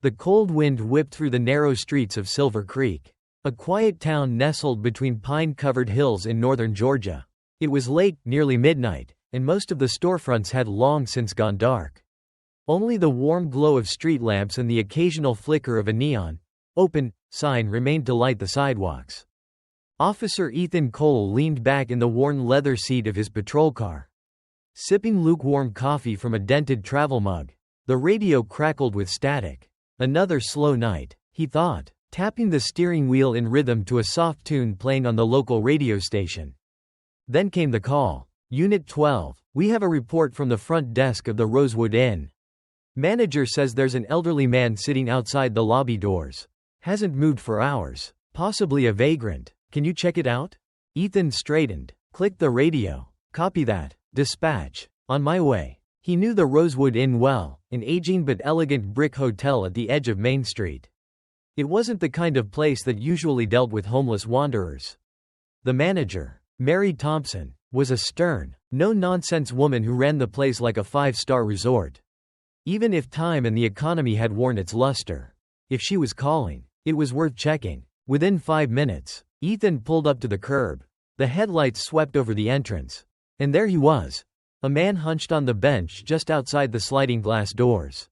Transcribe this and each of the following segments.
The cold wind whipped through the narrow streets of Silver Creek, a quiet town nestled between pine-covered hills in northern Georgia. It was late, nearly midnight, and most of the storefronts had long since gone dark. Only the warm glow of street lamps and the occasional flicker of a neon "Open" sign remained to light the sidewalks. Officer Ethan Cole leaned back in the worn leather seat of his patrol car, sipping lukewarm coffee from a dented travel mug. The radio crackled with static. Another slow night, he thought, tapping the steering wheel in rhythm to a soft tune playing on the local radio station. Then came the call. Unit 12, we have a report from the front desk of the Rosewood Inn. Manager says there's an elderly man sitting outside the lobby doors. Hasn't moved for hours. Possibly a vagrant. Can you check it out? Ethan straightened, clicked the radio. Copy that. Dispatch. On my way. He knew the Rosewood Inn well, an aging but elegant brick hotel at the edge of Main Street. It wasn't the kind of place that usually dealt with homeless wanderers. The manager, Mary Thompson, was a stern, no-nonsense woman who ran the place like a five-star resort. Even if time and the economy had worn its luster. If she was calling, it was worth checking. Within 5 minutes, Ethan pulled up to the curb. The headlights swept over the entrance. And there he was. A man hunched on the bench just outside the sliding glass doors.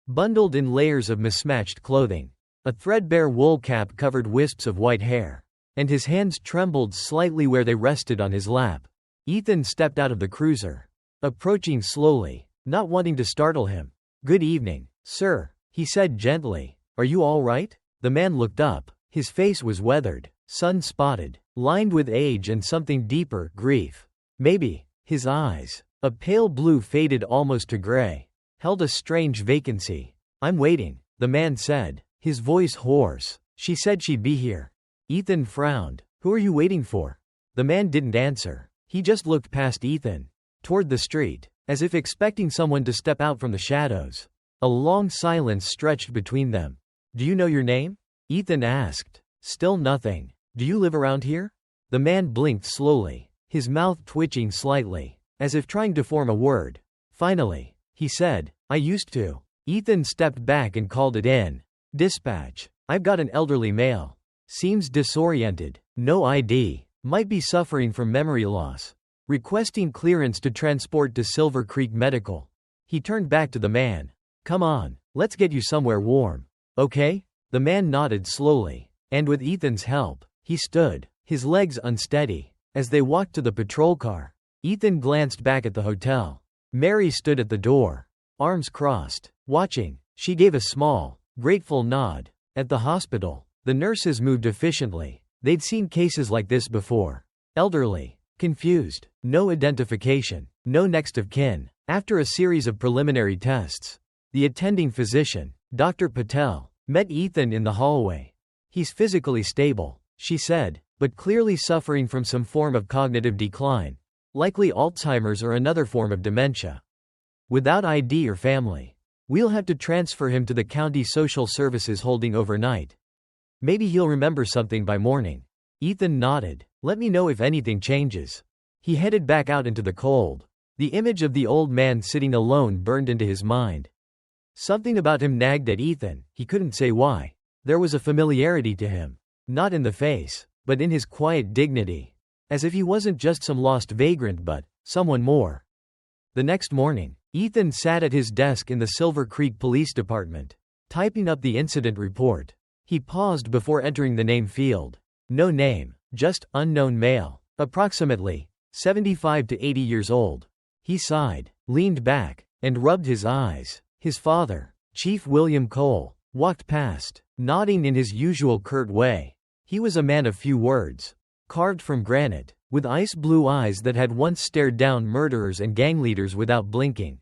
Bundled in layers of mismatched clothing. A threadbare wool cap covered wisps of white hair. And his hands trembled slightly where they rested on his lap. Ethan stepped out of the cruiser. Approaching slowly, not wanting to startle him. "Good evening, sir," he said gently. "Are you all right?" The man looked up. His face was weathered, sun-spotted, lined with age and something deeper, grief. Maybe. His eyes, a pale blue faded almost to gray, held a strange vacancy. "I'm waiting," the man said, his voice hoarse. "She said she'd be here." Ethan frowned. "Who are you waiting for?" The man didn't answer. He just looked past Ethan, toward the street, as if expecting someone to step out from the shadows. A long silence stretched between them. "Do you know your name?" Ethan asked. Still nothing. "Do you live around here?" The man blinked slowly, his mouth twitching slightly, as if trying to form a word. Finally, he said, "I used to." Ethan stepped back and called it in. "Dispatch. I've got an elderly male. Seems disoriented. No ID. Might be suffering from memory loss. Requesting clearance to transport to Silver Creek Medical." He turned back to the man. "Come on, let's get you somewhere warm. Okay?" The man nodded slowly, and with Ethan's help, he stood, his legs unsteady, as they walked to the patrol car. Ethan glanced back at the hotel. Mary stood at the door, arms crossed, watching. She gave a small, grateful nod. At the hospital, the nurses moved efficiently. They'd seen cases like this before. Elderly, confused, no identification, no next of kin. After a series of preliminary tests, the attending physician, Dr. Patel, met Ethan in the hallway. "He's physically stable," she said, "but clearly suffering from some form of cognitive decline. Likely Alzheimer's or another form of dementia. Without ID or family. We'll have to transfer him to the county social services holding overnight. Maybe he'll remember something by morning." Ethan nodded. "Let me know if anything changes." He headed back out into the cold. The image of the old man sitting alone burned into his mind. Something about him nagged at Ethan, he couldn't say why. There was a familiarity to him. Not in the face, but in his quiet dignity. As if he wasn't just some lost vagrant but someone more. The next morning, Ethan sat at his desk in the Silver Creek Police Department, typing up the incident report. He paused before entering the name field. No name, just unknown male, approximately 75 to 80 years old. He sighed, leaned back, and rubbed his eyes. His father, Chief William Cole, walked past, nodding in his usual curt way. He was a man of few words, carved from granite, with ice-blue eyes that had once stared down murderers and gang leaders without blinking.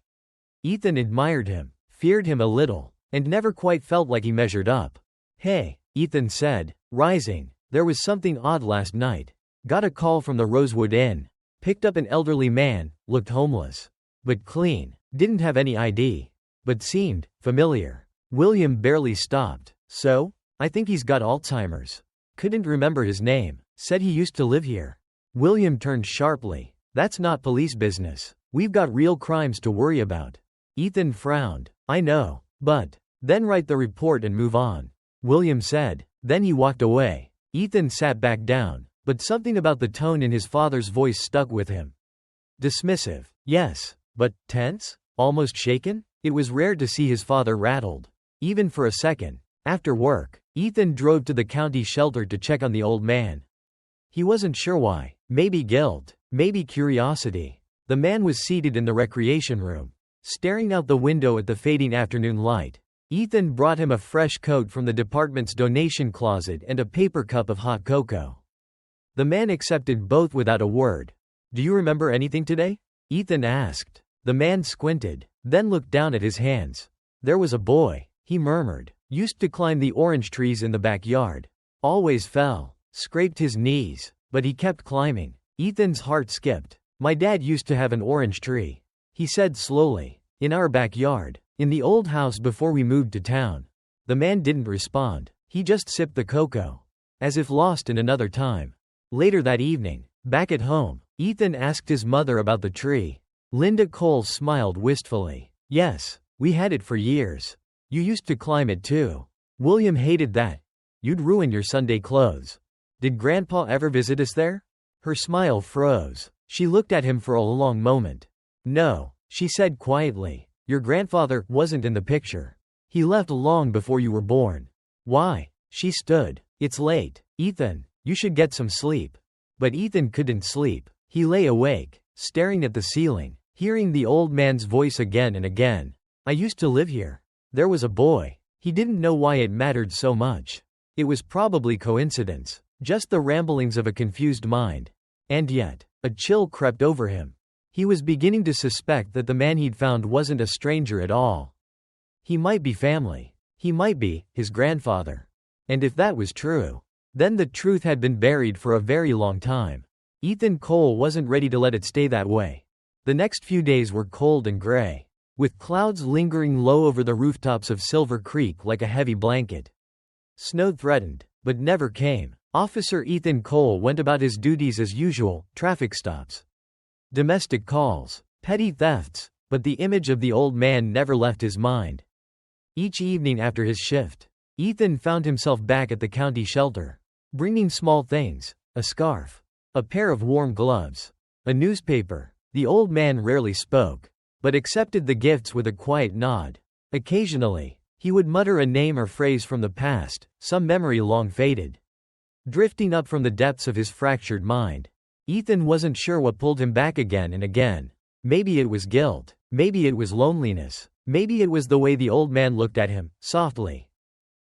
Ethan admired him, feared him a little, and never quite felt like he measured up. "Hey," Ethan said, rising, "there was something odd last night. Got a call from the Rosewood Inn. Picked up an elderly man, looked homeless. But clean, didn't have any ID. But seemed familiar." William barely stopped. "So? I think he's got Alzheimer's. Couldn't remember his name. Said he used to live here." William turned sharply. "That's not police business. We've got real crimes to worry about." Ethan frowned. "I know, but Then write the report and move on," William said. Then he walked away. Ethan sat back down, but something about the tone in his father's voice stuck with him. Dismissive, yes, but tense? Almost shaken? It was rare to see his father rattled, even for a second. After work, Ethan drove to the county shelter to check on the old man. He wasn't sure why. Maybe guilt, maybe curiosity. The man was seated in the recreation room, staring out the window at the fading afternoon light. Ethan brought him a fresh coat from the department's donation closet and a paper cup of hot cocoa. The man accepted both without a word. "Do you remember anything today?" Ethan asked. The man squinted, then looked down at his hands. "There was a boy," he murmured. "Used to climb the orange trees in the backyard. Always fell, scraped his knees, but he kept climbing." Ethan's heart skipped. "My dad used to have an orange tree," he said slowly, "in our backyard, in the old house before we moved to town." The man didn't respond. He just sipped the cocoa, as if lost in another time. Later that evening, back at home, Ethan asked his mother about the tree. Linda Cole smiled wistfully. "Yes, we had it for years. You used to climb it too. William hated that. You'd ruin your Sunday clothes. Did Grandpa ever visit us there?" Her smile froze. She looked at him for a long moment. "No," she said quietly. "Your grandfather wasn't in the picture. He left long before you were born." "Why?" She stood. "It's late. Ethan, you should get some sleep." But Ethan couldn't sleep. He lay awake, staring at the ceiling, hearing the old man's voice again and again. "I used to live here. There was a boy." He didn't know why it mattered so much. It was probably coincidence, just the ramblings of a confused mind. And yet, a chill crept over him. He was beginning to suspect that the man he'd found wasn't a stranger at all. He might be family. He might be his grandfather. And if that was true, then the truth had been buried for a very long time. Ethan Cole wasn't ready to let it stay that way. The next few days were cold and gray, with clouds lingering low over the rooftops of Silver Creek like a heavy blanket. Snow threatened, but never came. Officer Ethan Cole went about his duties as usual: traffic stops, domestic calls, petty thefts, but the image of the old man never left his mind. Each evening after his shift, Ethan found himself back at the county shelter, bringing small things: a scarf, a pair of warm gloves, a newspaper. The old man rarely spoke, but accepted the gifts with a quiet nod. Occasionally, he would mutter a name or phrase from the past, some memory long faded, drifting up from the depths of his fractured mind. Ethan wasn't sure what pulled him back again and again. Maybe it was guilt, maybe it was loneliness, maybe it was the way the old man looked at him, softly,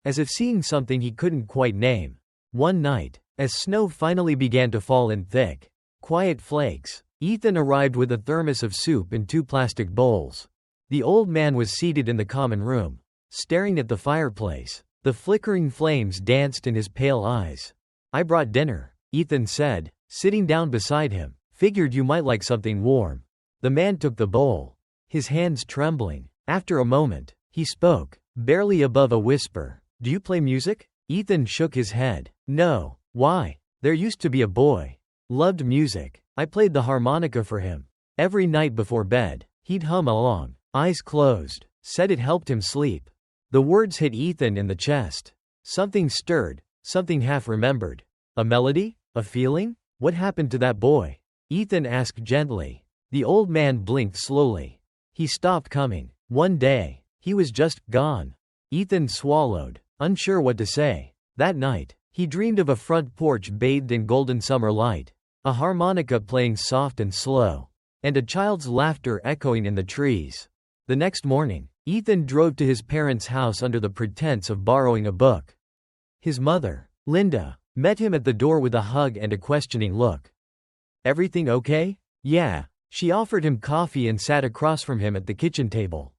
as if seeing something he couldn't quite name. One night, as snow finally began to fall in thick, quiet flakes, Ethan arrived with a thermos of soup and 2 plastic bowls. The old man was seated in the common room, staring at the fireplace. The flickering flames danced in his pale eyes. "I brought dinner," Ethan said, sitting down beside him. "Figured you might like something warm." The man took the bowl, his hands trembling. After a moment, he spoke, barely above a whisper. "Do you play music?" Ethan shook his head. "No." "Why?" "There used to be a boy. Loved music. I played the harmonica for him. Every night before bed, he'd hum along, eyes closed. Said it helped him sleep." The words hit Ethan in the chest. Something stirred, something half-remembered. A melody? A feeling? What happened to that boy? Ethan asked gently. The old man blinked slowly. He stopped coming. One day, he was just gone. Ethan swallowed, unsure what to say. That night, he dreamed of a front porch bathed in golden summer light, a harmonica playing soft and slow, and a child's laughter echoing in the trees. The next morning, Ethan drove to his parents' house under the pretense of borrowing a book. His mother, Linda, met him at the door with a hug and a questioning look. "Everything okay?" "Yeah." She offered him coffee and sat across from him at the kitchen table.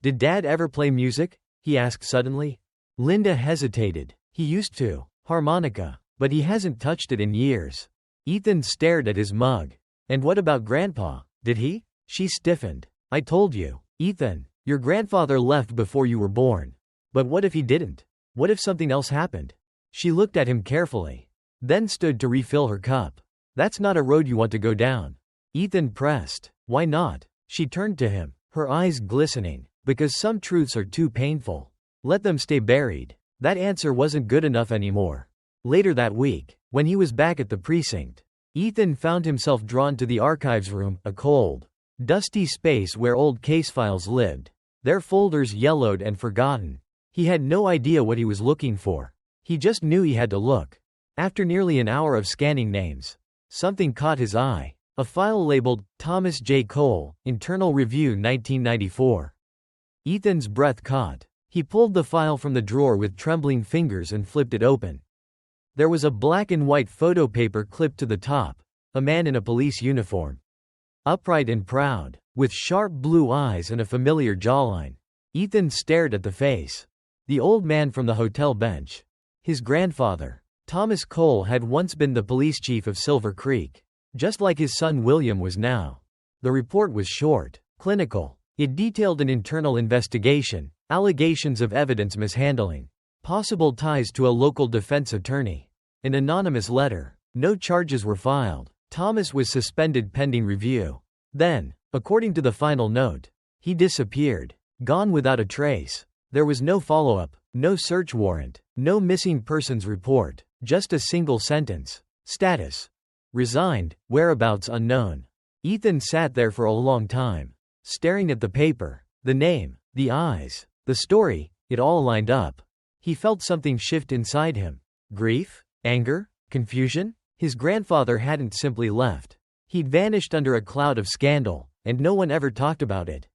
"Did Dad ever play music?" he asked suddenly. Linda hesitated. "He used to. Harmonica. But he hasn't touched it in years." Ethan stared at his mug. "And what about Grandpa? Did he?" She stiffened. "I told you, Ethan, your grandfather left before you were born. But what if he didn't? What if something else happened?" She looked at him carefully, then stood to refill her cup. "That's not a road you want to go down." Ethan pressed. "Why not?" She turned to him, her eyes glistening. "Because some truths are too painful. Let them stay buried. That answer wasn't good enough anymore. Later that week, when he was back at the precinct, Ethan found himself drawn to the archives room, a cold, dusty space where old case files lived, their folders yellowed and forgotten. He had no idea what he was looking for. He just knew he had to look. After nearly an hour of scanning names, something caught his eye. A file labeled, Thomas J. Cole, Internal Review 1994. Ethan's breath caught. He pulled the file from the drawer with trembling fingers and flipped it open. There was a black and white photo paper clipped to the top, a man in a police uniform. Upright and proud, with sharp blue eyes and a familiar jawline. Ethan stared at the face. The old man from the hotel bench. His grandfather, Thomas Cole, had once been the police chief of Silver Creek, just like his son William was now. The report was short, clinical. It detailed an internal investigation, allegations of evidence mishandling, possible ties to a local defense attorney, an anonymous letter. No charges were filed. Thomas was suspended pending review. Then, according to the final note, he disappeared, gone without a trace. There was no follow-up, no search warrant, no missing persons report, just a single sentence. Status: resigned, whereabouts unknown. Ethan sat there for a long time, staring at the paper, the name, the eyes, the story. It all lined up. He felt something shift inside him. Grief? Anger? Confusion? His grandfather hadn't simply left. He'd vanished under a cloud of scandal, and no one ever talked about it.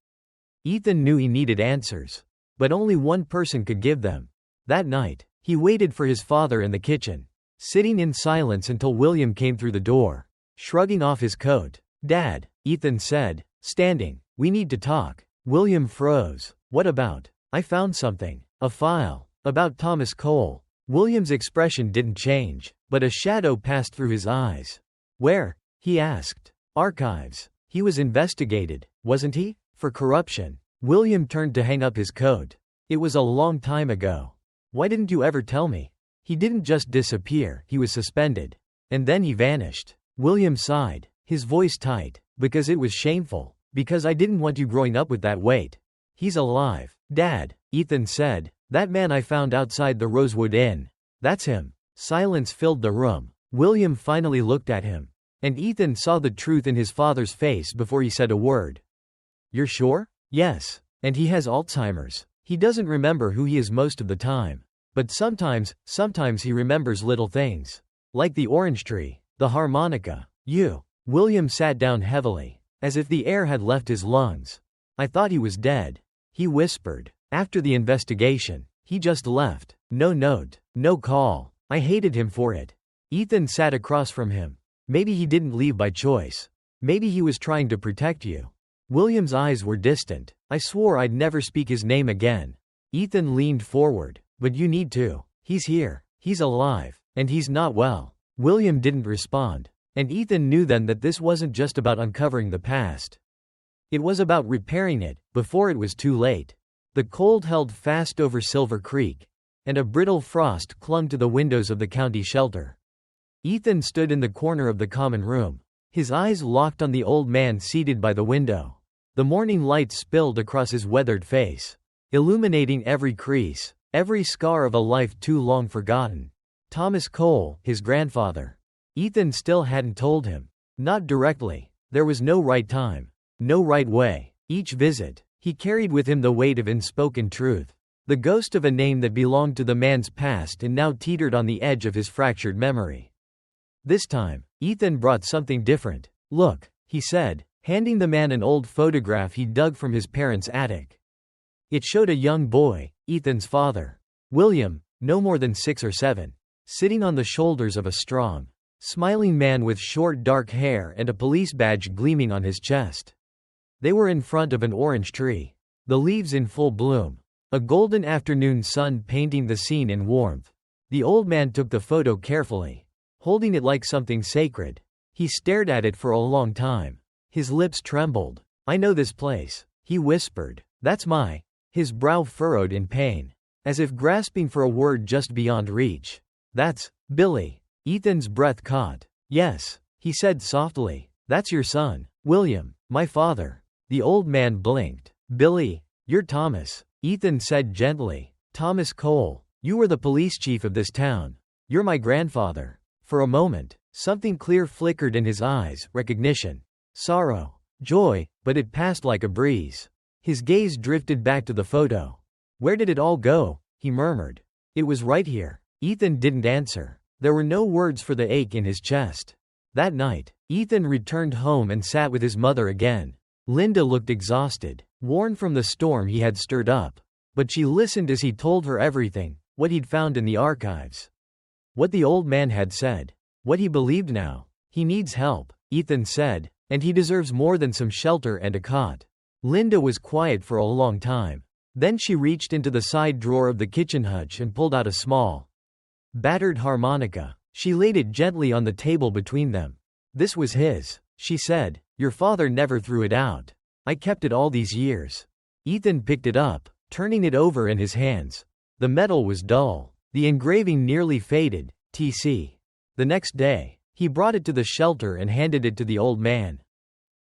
Ethan knew he needed answers, but only one person could give them. That night, he waited for his father in the kitchen, sitting in silence until William came through the door, shrugging off his coat. "Dad," Ethan said, standing, "we need to talk." William froze. "What about?" "I found something. A file. About Thomas Cole." William's expression didn't change, but a shadow passed through his eyes. "Where?" he asked. "Archives. He was investigated, wasn't he? For corruption." William turned to hang up his coat. "It was a long time ago. Why didn't you ever tell me?" "He didn't just disappear, he was suspended. And then he vanished." William sighed, his voice tight. "Because it was shameful. Because I didn't want you growing up with that weight." "He's alive, Dad," Ethan said. "That man I found outside the Rosewood Inn. That's him." Silence filled the room. William finally looked at him, and Ethan saw the truth in his father's face before he said a word. "You're sure?" "Yes. And he has Alzheimer's. He doesn't remember who he is most of the time. But sometimes he remembers little things. Like the orange tree, the harmonica. You." William sat down heavily, as if the air had left his lungs. "I thought he was dead," he whispered. "After the investigation, he just left. No note, no call. I hated him for it." Ethan sat across from him. "Maybe he didn't leave by choice. Maybe he was trying to protect you." William's eyes were distant. "I swore I'd never speak his name again." Ethan leaned forward. "But you need to. He's here. He's alive. And he's not well." William didn't respond. And Ethan knew then that this wasn't just about uncovering the past. It was about repairing it, before it was too late. The cold held fast over Silver Creek, and a brittle frost clung to the windows of the county shelter. Ethan stood in the corner of the common room, his eyes locked on the old man seated by the window. The morning light spilled across his weathered face, illuminating every crease, every scar of a life too long forgotten. Thomas Cole, his grandfather. Ethan still hadn't told him. Not directly. There was no right time, no right way. Each visit, he carried with him the weight of unspoken truth, the ghost of a name that belonged to the man's past and now teetered on the edge of his fractured memory. This time, Ethan brought something different. "Look," he said, handing the man an old photograph he dug from his parents' attic. It showed a young boy, Ethan's father, William, no more than 6 or 7, sitting on the shoulders of a strong, smiling man with short dark hair and a police badge gleaming on his chest. They were in front of an orange tree, the leaves in full bloom, a golden afternoon sun painting the scene in warmth. The old man took the photo carefully, holding it like something sacred. He stared at it for a long time. His lips trembled. "I know this place," he whispered. "That's my—" His brow furrowed in pain, as if grasping for a word just beyond reach. "That's Billy." Ethan's breath caught. "Yes," he said softly. "That's your son, William, my father." The old man blinked. "Billy, you're Thomas," Ethan said gently. Thomas Cole, you were the police chief of this town. You're my grandfather. For a moment, something clear flickered in his eyes, recognition, sorrow, joy, but it passed like a breeze. His gaze drifted back to the photo. Where did it all go? He murmured. It was right here. Ethan didn't answer. There were no words for the ache in his chest. That night, Ethan returned home and sat with his mother again. Linda looked exhausted, worn from the storm he had stirred up. But she listened as he told her everything, what he'd found in the archives. What the old man had said. What he believed now. He needs help, Ethan said, and he deserves more than some shelter and a cot. Linda was quiet for a long time. Then she reached into the side drawer of the kitchen hutch and pulled out a small, battered harmonica. She laid it gently on the table between them. This was his, she said. Your father never threw it out. I kept it all these years. Ethan picked it up, turning it over in his hands. The metal was dull. The engraving nearly faded. TC. The next day, he brought it to the shelter and handed it to the old man.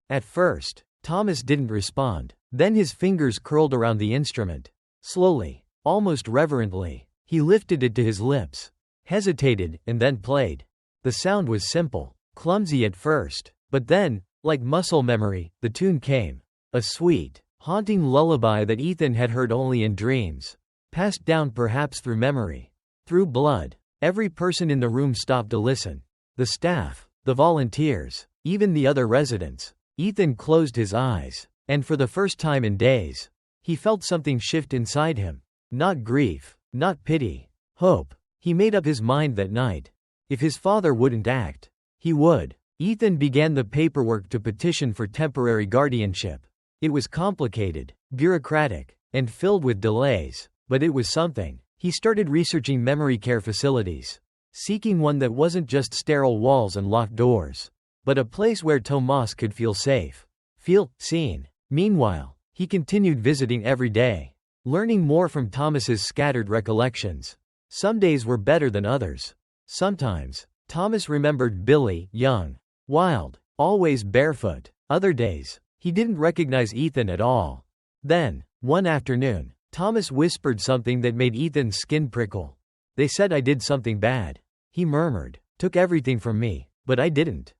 At first, Thomas didn't respond. Then his fingers curled around the instrument. Slowly, almost reverently, he lifted it to his lips, hesitated, and then played. The sound was simple, clumsy at first, but then, like muscle memory, the tune came. A sweet, haunting lullaby that Ethan had heard only in dreams, passed down perhaps through memory, through blood. Every person in the room stopped to listen. The staff, the volunteers, even the other residents. Ethan closed his eyes, and for the first time in days, he felt something shift inside him. Not grief, not pity, hope. He made up his mind that night. If his father wouldn't act, he would. Ethan began the paperwork to petition for temporary guardianship. It was complicated, bureaucratic, and filled with delays, but it was something. He started researching memory care facilities, seeking one that wasn't just sterile walls and locked doors, but a place where Tomas could feel safe, feel seen. Meanwhile, he continued visiting every day, learning more from Thomas's scattered recollections. Some days were better than others. Sometimes, Thomas remembered Billy, young, wild, always barefoot. Other days, he didn't recognize Ethan at all. Then, one afternoon, Thomas whispered something that made Ethan's skin prickle. They said I did something bad. He murmured. Took everything from me. But I didn't.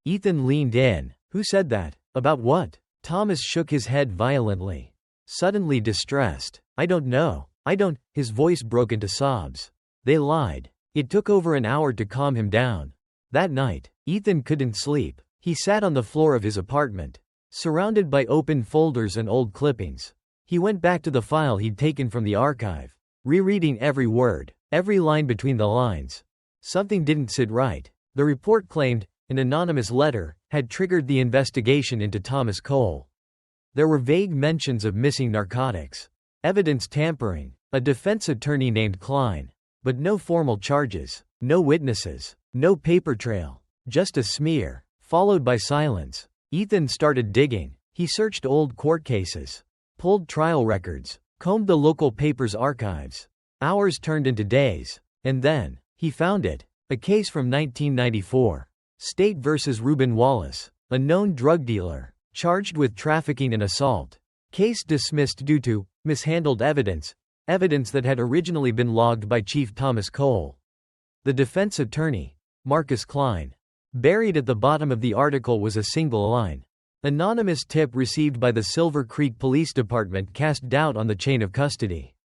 Ethan leaned in. Who said that? About what? Thomas shook his head violently. Suddenly distressed. I don't know. His voice broke into sobs. They lied. It took over an hour to calm him down. That night, Ethan couldn't sleep. He sat on the floor of his apartment, surrounded by open folders and old clippings. He went back to the file he'd taken from the archive, rereading every word, every line between the lines. Something didn't sit right. The report claimed an anonymous letter had triggered the investigation into Thomas Cole. There were vague mentions of missing narcotics, evidence tampering, a defense attorney named Klein, but no formal charges, no witnesses, no paper trail, just a smear, followed by silence. Ethan started digging. He searched old court cases, pulled trial records, combed the local paper's archives. Hours turned into days, and then, he found it. A case from 1994. State vs. Reuben Wallace, a known drug dealer, charged with trafficking and assault. Case dismissed due to mishandled evidence that had originally been logged by Chief Thomas Cole. The defense attorney, Marcus Klein. Buried at the bottom of the article was a single line. Anonymous tip received by the Silver Creek Police Department cast doubt on the chain of custody.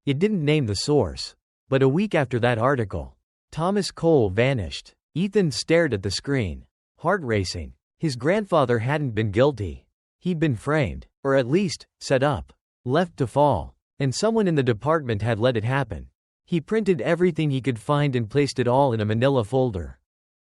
It didn't name the source. But a week after that article, Thomas Cole vanished. Ethan stared at the screen, heart racing. His grandfather hadn't been guilty. He'd been framed, or at least, set up, left to fall, and someone in the department had let it happen. He printed everything he could find and placed it all in a manila folder.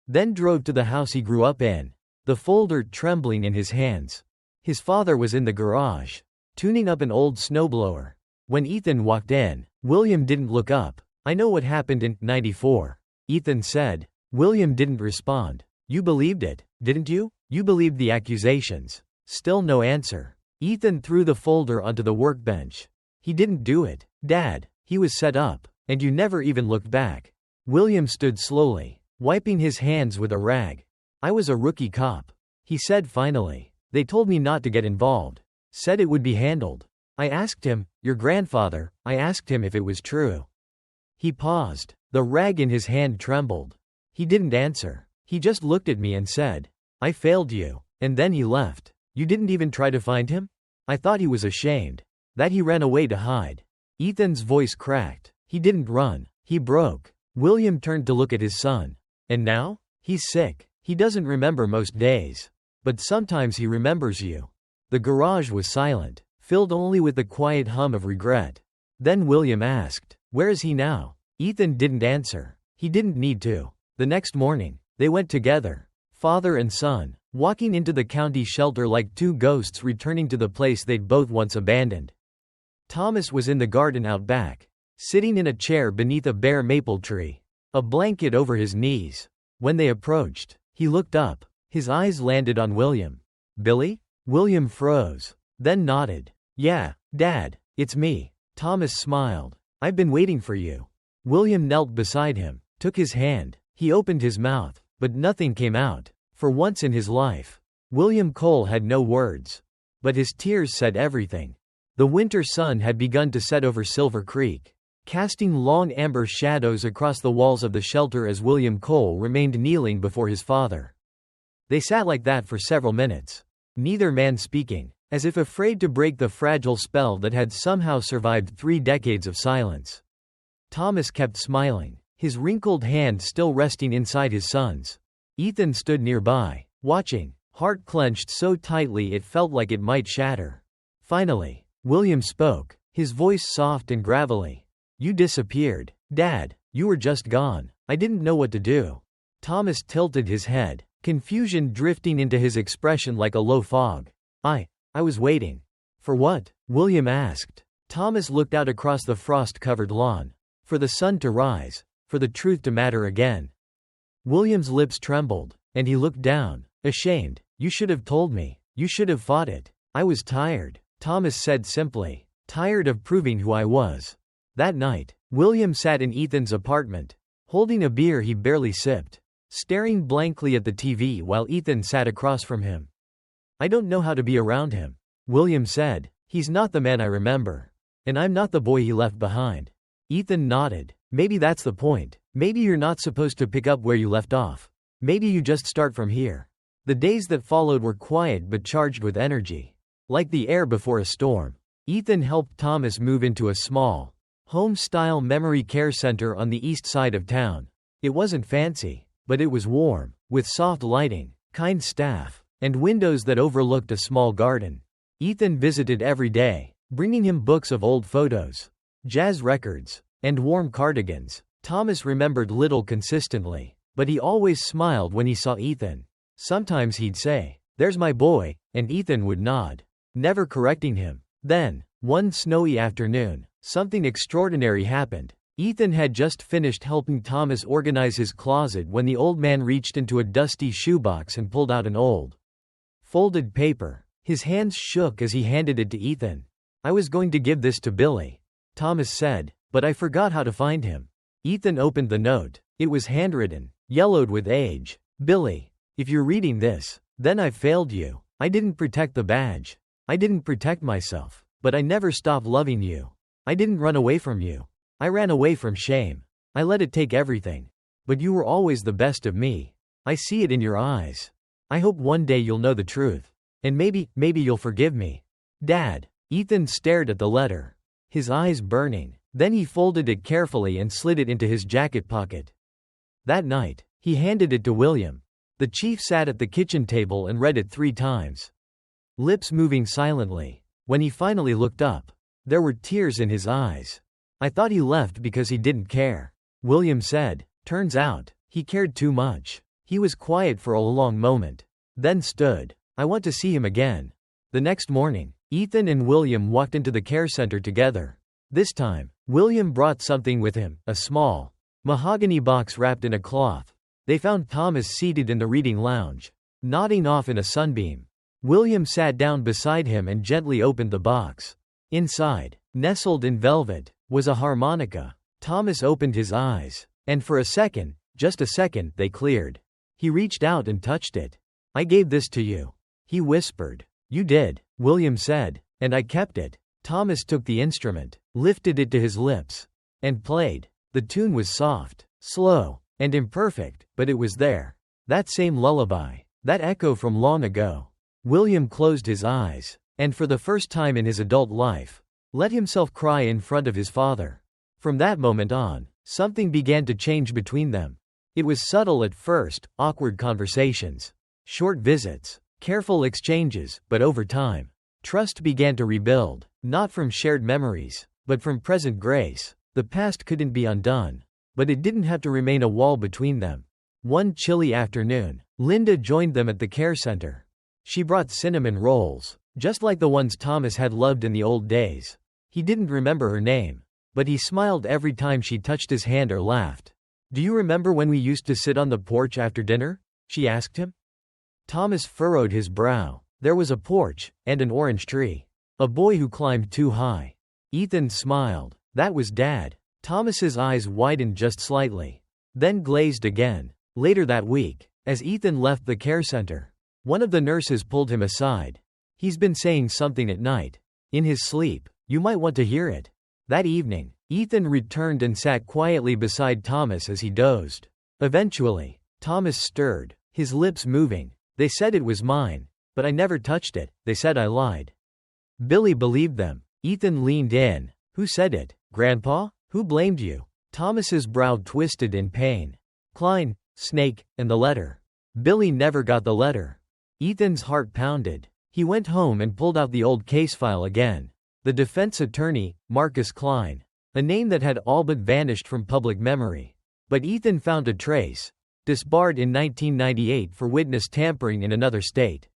Then drove to the house he grew up in, the folder trembling in his hands. His father was in the garage, tuning up an old snowblower. When Ethan walked in, William didn't look up. I know what happened in '94, Ethan said. William didn't respond. You believed it, didn't you? You believed the accusations. Still no answer. Ethan threw the folder onto the workbench. He didn't do it, Dad. He was set up, and you never even looked back. William stood slowly, wiping his hands with a rag. I was a rookie cop, he said finally. They told me not to get involved. Said it would be handled. I asked him, Your grandfather, I asked him if it was true. He paused. The rag in his hand trembled. He didn't answer. He just looked at me and said, I failed you. And then he left. You didn't even try to find him? I thought he was ashamed. That he ran away to hide. Ethan's voice cracked. He didn't run. He broke. William turned to look at his son. And now? He's sick. He doesn't remember most days. But sometimes he remembers you. The garage was silent, filled only with the quiet hum of regret. Then William asked, Where is he now? Ethan didn't answer. He didn't need to. The next morning, they went together, father and son, walking into the county shelter like two ghosts returning to the place they'd both once abandoned. Thomas was in the garden out back, sitting in a chair beneath a bare maple tree, a blanket over his knees. When they approached, he looked up. His eyes landed on William. Billy? William froze, then nodded. Yeah, Dad, it's me. Thomas smiled. I've been waiting for you. William knelt beside him, took his hand. He opened his mouth, but nothing came out. For once in his life, William Cole had no words. But his tears said everything. The winter sun had begun to set over Silver Creek, casting long amber shadows across the walls of the shelter as William Cole remained kneeling before his father. They sat like that for several minutes, neither man speaking, as if afraid to break the fragile spell that had somehow survived 3 decades of silence. Thomas kept smiling, his wrinkled hand still resting inside his son's. Ethan stood nearby, watching, heart clenched so tightly it felt like it might shatter. Finally, William spoke, his voice soft and gravelly. You disappeared, Dad. You were just gone. I didn't know what to do. Thomas tilted his head, confusion drifting into his expression like a low fog. I was waiting. For what? William asked. Thomas looked out across the frost-covered lawn. For the sun to rise, for the truth to matter again. William's lips trembled, and he looked down, ashamed. You should have told me. You should have fought it. I was tired, Thomas said simply. Tired of proving who I was. That night, William sat in Ethan's apartment, holding a beer he barely sipped, staring blankly at the TV while Ethan sat across from him. I don't know how to be around him, William said. He's not the man I remember. And I'm not the boy he left behind. Ethan nodded. Maybe that's the point. Maybe you're not supposed to pick up where you left off. Maybe you just start from here. The days that followed were quiet but charged with energy. Like the air before a storm. Ethan helped Thomas move into a small, home-style memory care center on the east side of town. It wasn't fancy, but it was warm, with soft lighting, kind staff, and windows that overlooked a small garden. Ethan visited every day, bringing him books of old photos, jazz records, and warm cardigans. Thomas remembered little consistently, but he always smiled when he saw Ethan. Sometimes he'd say, "There's my boy," and Ethan would nod, never correcting him. Then, one snowy afternoon, something extraordinary happened. Ethan had just finished helping Thomas organize his closet when the old man reached into a dusty shoebox and pulled out an old, folded paper. His hands shook as he handed it to Ethan. "I was going to give this to Billy," Thomas said, "but I forgot how to find him." Ethan opened the note. It was handwritten, yellowed with age. "Billy, if you're reading this, then I've failed you. I didn't protect the badge. I didn't protect myself. But I never stopped loving you. I didn't run away from you. I ran away from shame. I let it take everything. But you were always the best of me. I see it in your eyes. I hope one day you'll know the truth. And maybe you'll forgive me. Dad." Ethan stared at the letter, his eyes burning. Then he folded it carefully and slid it into his jacket pocket. That night, he handed it to William. The chief sat at the kitchen table and read it 3 times, lips moving silently. When he finally looked up, there were tears in his eyes. "I thought he left because he didn't care," William said. "Turns out, he cared too much." He was quiet for a long moment, then stood. "I want to see him again." The next morning, Ethan and William walked into the care center together. This time, William brought something with him, a small, mahogany box wrapped in a cloth. They found Thomas seated in the reading lounge, nodding off in a sunbeam. William sat down beside him and gently opened the box. Inside, nestled in velvet, was a harmonica. Thomas opened his eyes, and for a second, just a second, they cleared. He reached out and touched it. "I gave this to you," he whispered. "You did," William said, "and I kept it." Thomas took the instrument, lifted it to his lips, and played. The tune was soft, slow, and imperfect, but it was there. That same lullaby, that echo from long ago. William closed his eyes, and for the first time in his adult life, let himself cry in front of his father. From that moment on, something began to change between them. It was subtle at first, awkward conversations, short visits, careful exchanges, but over time, trust began to rebuild, not from shared memories, but from present grace. The past couldn't be undone, but it didn't have to remain a wall between them. One chilly afternoon, Linda joined them at the care center. She brought cinnamon rolls, just like the ones Thomas had loved in the old days. He didn't remember her name, but he smiled every time she touched his hand or laughed. "Do you remember when we used to sit on the porch after dinner?" she asked him. Thomas furrowed his brow. There was a porch, and an orange tree. A boy who climbed too high. Ethan smiled. That was Dad. Thomas's eyes widened just slightly, then glazed again. Later that week, as Ethan left the care center, one of the nurses pulled him aside. "He's been saying something at night. In his sleep. You might want to hear it." That evening, Ethan returned and sat quietly beside Thomas as he dozed. Eventually, Thomas stirred, his lips moving. "They said it was mine, but I never touched it. They said I lied." Billy believed them. Ethan leaned in. "Who said it? Grandpa? Who blamed you?" Thomas's brow twisted in pain. "Klein, Snake, and the letter." Billy never got the letter. Ethan's heart pounded. He went home and pulled out the old case file again. The defense attorney, Marcus Klein. A name that had all but vanished from public memory. But Ethan found a trace. Disbarred in 1998 for witness tampering in another state.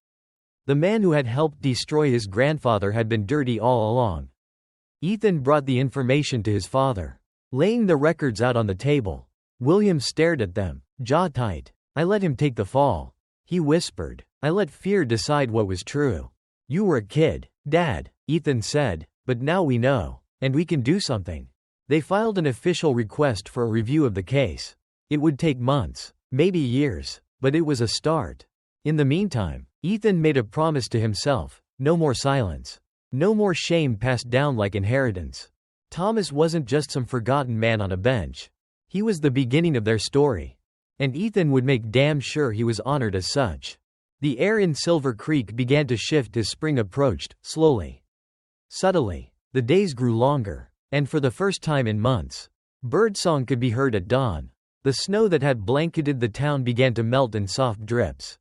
The man who had helped destroy his grandfather had been dirty all along. Ethan brought the information to his father. Laying the records out on the table, William stared at them, jaw tight. "I let him take the fall," he whispered. "I let fear decide what was true." "You were a kid, Dad," Ethan said, "but now we know, and we can do something." They filed an official request for a review of the case. It would take months, maybe years, but it was a start. In the meantime, Ethan made a promise to himself: no more silence. No more shame passed down like inheritance. Thomas wasn't just some forgotten man on a bench. He was the beginning of their story. And Ethan would make damn sure he was honored as such. The air in Silver Creek began to shift as spring approached, slowly. Subtly, the days grew longer, and for the first time in months, birdsong could be heard at dawn. The snow that had blanketed the town began to melt in soft drips,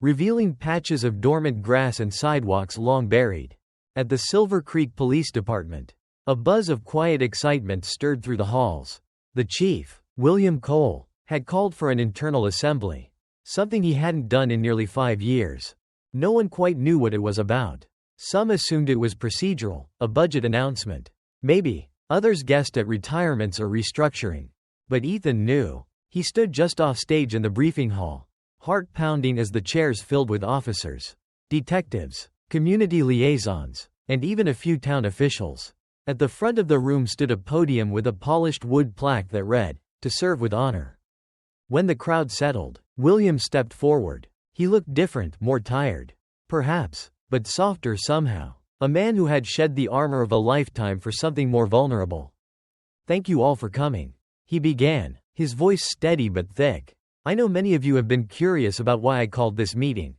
revealing patches of dormant grass and sidewalks long buried. At the Silver Creek Police Department, a buzz of quiet excitement stirred through the halls. The chief, William Cole, had called for an internal assembly, something he hadn't done in nearly 5 years. No one quite knew what it was about. Some assumed it was procedural, a budget announcement. Maybe. Others guessed at retirements or restructuring. But Ethan knew. He stood just off stage in the briefing hall, heart pounding as the chairs filled with officers, detectives, community liaisons, and even a few town officials. At the front of the room stood a podium with a polished wood plaque that read, "To serve with honor." When the crowd settled, William stepped forward. He looked different, more tired, perhaps, but softer somehow. A man who had shed the armor of a lifetime for something more vulnerable. "Thank you all for coming," he began, his voice steady but thick. "I know many of you have been curious about why I called this meeting.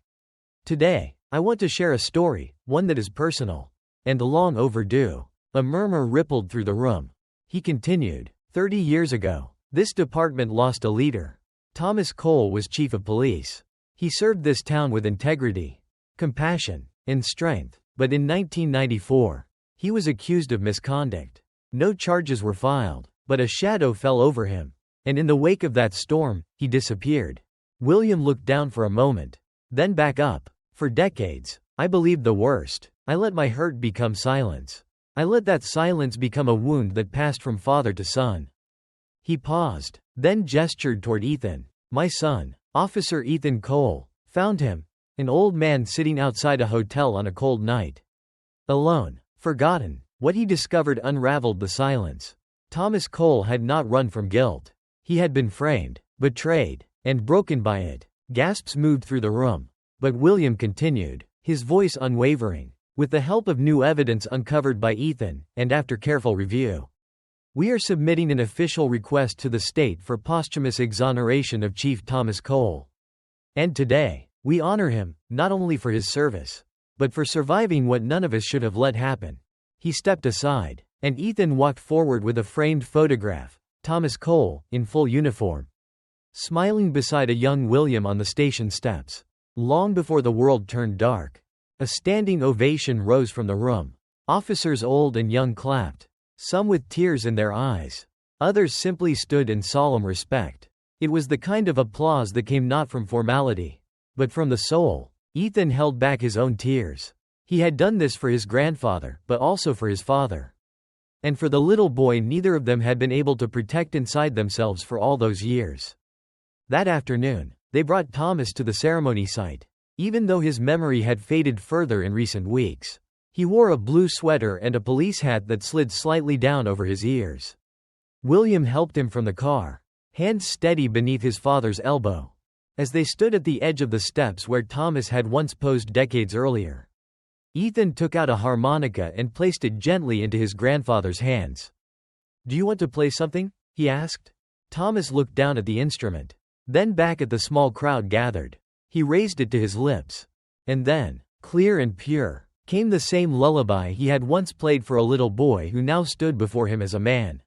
Today, I want to share a story, one that is personal and long overdue." A murmur rippled through the room. He continued, 30 years ago, this department lost a leader. Thomas Cole was chief of police. He served this town with integrity, compassion, and strength. But in 1994, he was accused of misconduct. No charges were filed, but a shadow fell over him. And in the wake of that storm, he disappeared. William looked down for a moment, then back up. "For decades, I believed the worst. I let my hurt become silence. I let that silence become a wound that passed from father to son." He paused, then gestured toward Ethan. "My son, Officer Ethan Cole, found him. An old man sitting outside a hotel on a cold night. Alone, forgotten." What he discovered unraveled the silence. Thomas Cole had not run from guilt. He had been framed, betrayed, and broken by it. Gasps moved through the room. But William continued, his voice unwavering. With the help of new evidence uncovered by Ethan, and after careful review, we are submitting an official request to the state for posthumous exoneration of Chief Thomas Cole. And today, we honor him, not only for his service, but for surviving what none of us should have let happen. He stepped aside, and Ethan walked forward with a framed photograph, Thomas Cole, in full uniform, smiling beside a young William on the station steps. Long before the world turned dark, a standing ovation rose from the room. Officers old and young clapped, some with tears in their eyes. Others simply stood in solemn respect. It was the kind of applause that came not from formality, but from the soul. Ethan held back his own tears. He had done this for his grandfather, but also for his father. And for the little boy neither of them had been able to protect inside themselves for all those years. That afternoon, they brought Thomas to the ceremony site. Even though his memory had faded further in recent weeks, he wore a blue sweater and a police hat that slid slightly down over his ears. William helped him from the car, hands steady beneath his father's elbow, as they stood at the edge of the steps where Thomas had once posed decades earlier. Ethan took out a harmonica and placed it gently into his grandfather's hands. "Do you want to play something?" he asked. Thomas looked down at the instrument, then back at the small crowd gathered. He raised it to his lips. And then, clear and pure, came the same lullaby he had once played for a little boy who now stood before him as a man.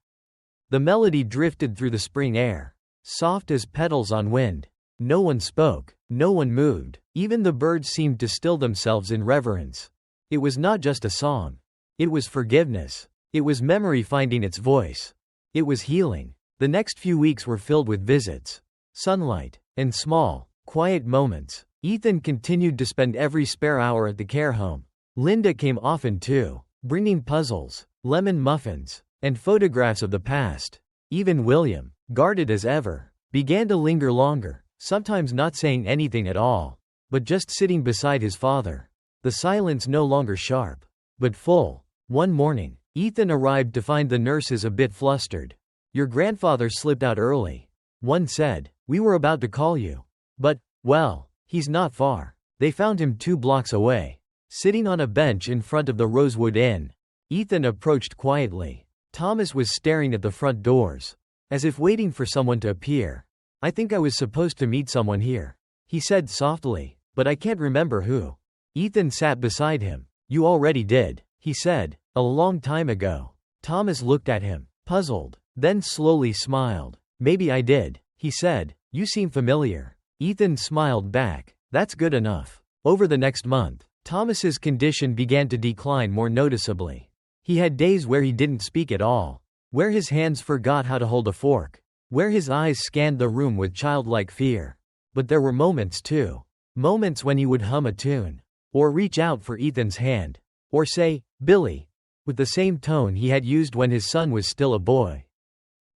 The melody drifted through the spring air, soft as petals on wind. No one spoke, no one moved, even the birds seemed to still themselves in reverence. It was not just a song. It was forgiveness. It was memory finding its voice. It was healing. The next few weeks were filled with visits, sunlight, and small, quiet moments. Ethan continued to spend every spare hour at the care home. Linda came often too, bringing puzzles, lemon muffins, and photographs of the past. Even William, guarded as ever, began to linger longer, sometimes not saying anything at all, but just sitting beside his father. The silence no longer sharp, but full. One morning, Ethan arrived to find the nurses a bit flustered. "Your grandfather slipped out early," one said. "We were about to call you. But, well, he's not far." They found him 2 blocks away, sitting on a bench in front of the Rosewood Inn. Ethan approached quietly. Thomas was staring at the front doors, as if waiting for someone to appear. "I think I was supposed to meet someone here," he said softly, "but I can't remember who." Ethan sat beside him. "You already did," he said, "a long time ago." Thomas looked at him, puzzled, then slowly smiled. "Maybe I did," he said. "You seem familiar." Ethan smiled back. "That's good enough." Over the next month, Thomas's condition began to decline more noticeably. He had days where he didn't speak at all, where his hands forgot how to hold a fork, where his eyes scanned the room with childlike fear. But there were moments too. Moments when he would hum a tune, or reach out for Ethan's hand, or say, "Billy," with the same tone he had used when his son was still a boy.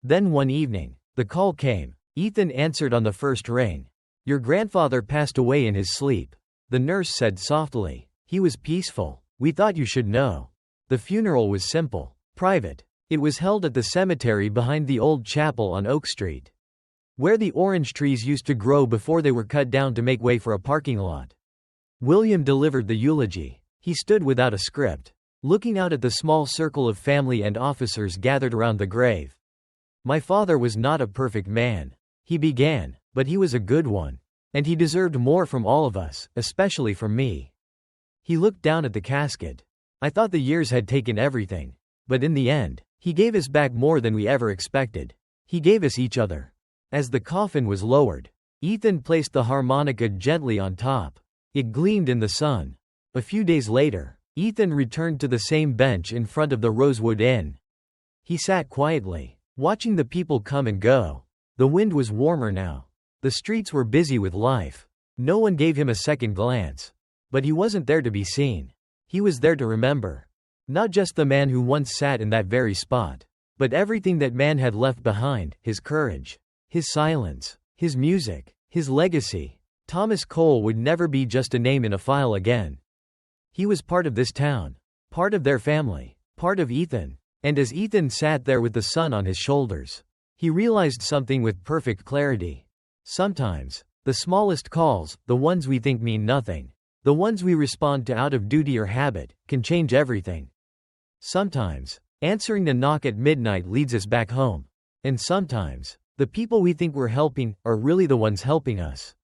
Then one evening, the call came. Ethan answered on the first ring. "Your grandfather passed away in his sleep," the nurse said softly. "He was peaceful. We thought you should know." The funeral was simple, private. It was held at the cemetery behind the old chapel on Oak Street, where the orange trees used to grow before they were cut down to make way for a parking lot. William delivered the eulogy. He stood without a script, looking out at the small circle of family and officers gathered around the grave. "My father was not a perfect man," he began, "but he was a good one. And he deserved more from all of us, especially from me." He looked down at the casket. "I thought the years had taken everything. But in the end, he gave us back more than we ever expected. He gave us each other." As the coffin was lowered, Ethan placed the harmonica gently on top. It gleamed in the sun. A few days later, Ethan returned to the same bench in front of the Rosewood Inn. He sat quietly, watching the people come and go. The wind was warmer now. The streets were busy with life. No one gave him a second glance. But he wasn't there to be seen. He was there to remember. Not just the man who once sat in that very spot, but everything that man had left behind: his courage, his silence, his music, his legacy. Thomas Cole would never be just a name in a file again. He was part of this town, part of their family, part of Ethan. And as Ethan sat there with the sun on his shoulders, he realized something with perfect clarity. Sometimes, the smallest calls, the ones we think mean nothing, The ones we respond to out of duty or habit can change everything. Sometimes, answering the knock at midnight leads us back home. And sometimes, the people we think we're helping are really the ones helping us.